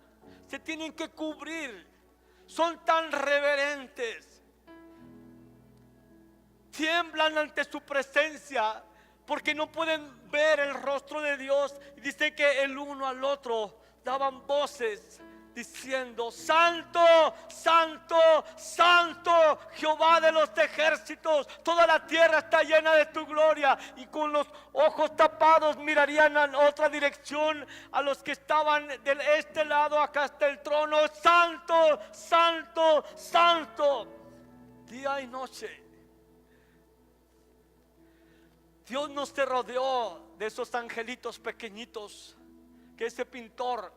se tienen que cubrir, son tan reverentes, tiemblan ante su presencia porque no pueden ver el rostro de Dios. Y dice que el uno al otro daban voces diciendo: Santo, Santo, Santo, Jehová de los ejércitos, toda la tierra está llena de tu gloria. Y con los ojos tapados mirarían en otra dirección a los que estaban de este lado. Acá está el trono. Santo, Santo, Santo, día y noche. Dios nos te rodeó de esos angelitos pequeñitos que ese pintor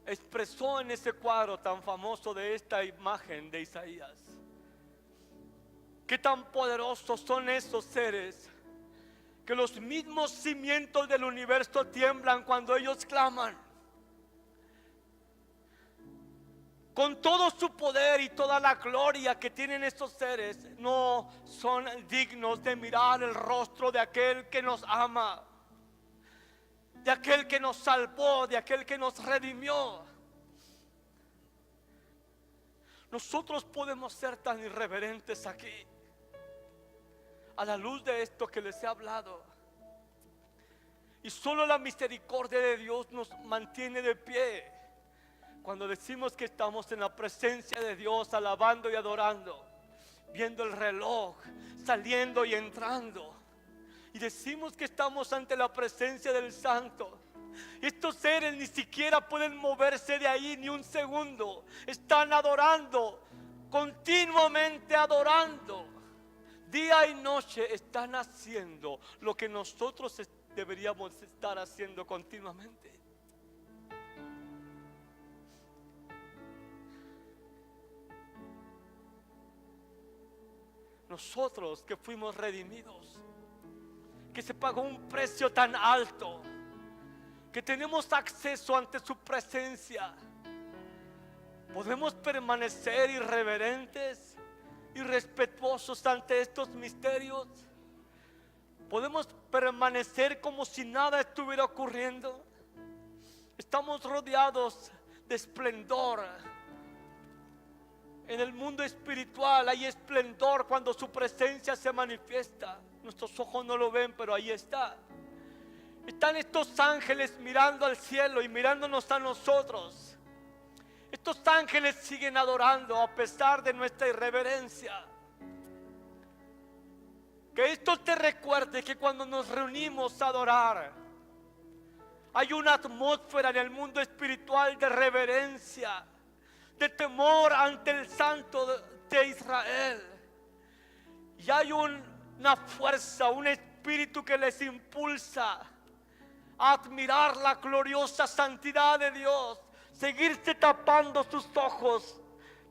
expresó en ese cuadro tan famoso de esta imagen de Isaías. Qué tan poderosos son esos seres, que los mismos cimientos del universo tiemblan cuando ellos claman. Con todo su poder y toda la gloria que tienen estos seres, no son dignos de mirar el rostro de aquel que nos ama, de aquel que nos salvó, de aquel que nos redimió. Nosotros podemos ser tan irreverentes aquí, a la luz de esto que les he hablado, y solo la misericordia de Dios nos mantiene de pie cuando decimos que estamos en la presencia de Dios, alabando y adorando, viendo el reloj, saliendo y entrando, y decimos que estamos ante la presencia del Santo. Estos seres ni siquiera pueden moverse de ahí ni un segundo. Están adorando, continuamente adorando. Día y noche están haciendo lo que nosotros deberíamos estar haciendo continuamente. Nosotros que fuimos redimidos, que se pagó un precio tan alto, que tenemos acceso ante su presencia, podemos permanecer irreverentes y respetuosos ante estos misterios. Podemos permanecer como si nada estuviera ocurriendo. Estamos rodeados de esplendor. En el mundo espiritual hay esplendor cuando su presencia se manifiesta. Nuestros ojos no lo ven, pero ahí está. Están estos ángeles mirando al cielo y mirándonos a nosotros. Estos ángeles siguen adorando a pesar de nuestra irreverencia. Que esto te recuerde que cuando nos reunimos a adorar, hay una atmósfera en el mundo espiritual de reverencia, de temor ante el Santo de Israel. Y hay una fuerza, un espíritu que les impulsa a admirar la gloriosa santidad de Dios, seguirse tapando sus ojos,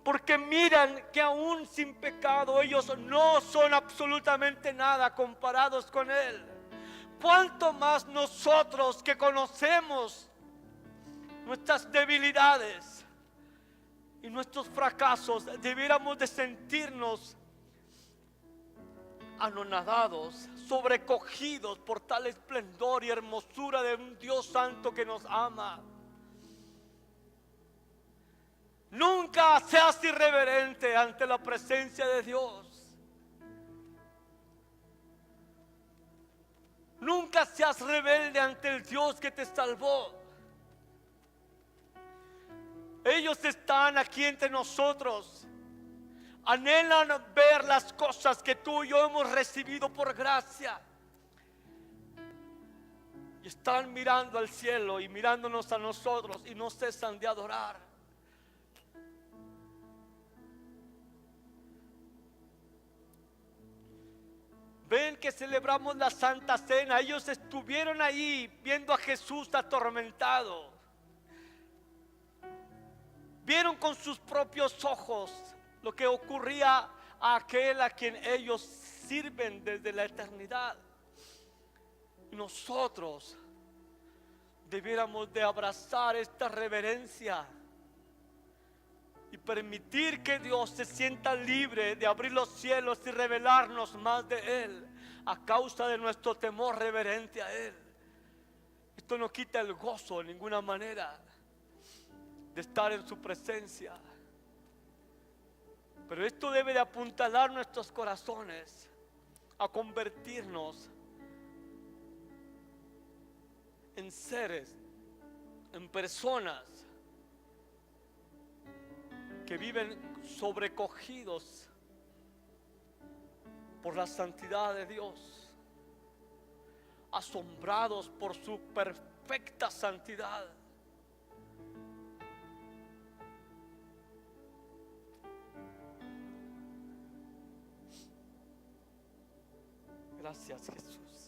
porque miran que aún sin pecado ellos no son absolutamente nada comparados con Él. Cuánto más nosotros que conocemos nuestras debilidades y nuestros fracasos, debiéramos de sentirnos anonadados, sobrecogidos por tal esplendor y hermosura de un Dios santo que nos ama. Nunca seas irreverente ante la presencia de Dios. Nunca seas rebelde ante el Dios que te salvó. Ellos están aquí entre nosotros. Anhelan ver las cosas que tú y yo hemos recibido por gracia. Y están mirando al cielo y mirándonos a nosotros y no cesan de adorar. Ven que celebramos la Santa Cena. Ellos estuvieron ahí viendo a Jesús atormentado. Vieron con sus propios ojos lo que ocurría a aquel a quien ellos sirven desde la eternidad. Y nosotros debiéramos de abrazar esta reverencia y permitir que Dios se sienta libre de abrir los cielos y revelarnos más de Él a causa de nuestro temor reverente a Él. Esto no quita el gozo de ninguna manera de estar en su presencia, pero esto debe de apuntalar nuestros corazones a convertirnos en seres, en personas que viven sobrecogidos por la santidad de Dios, asombrados por su perfecta santidad. Gracias, Jesús.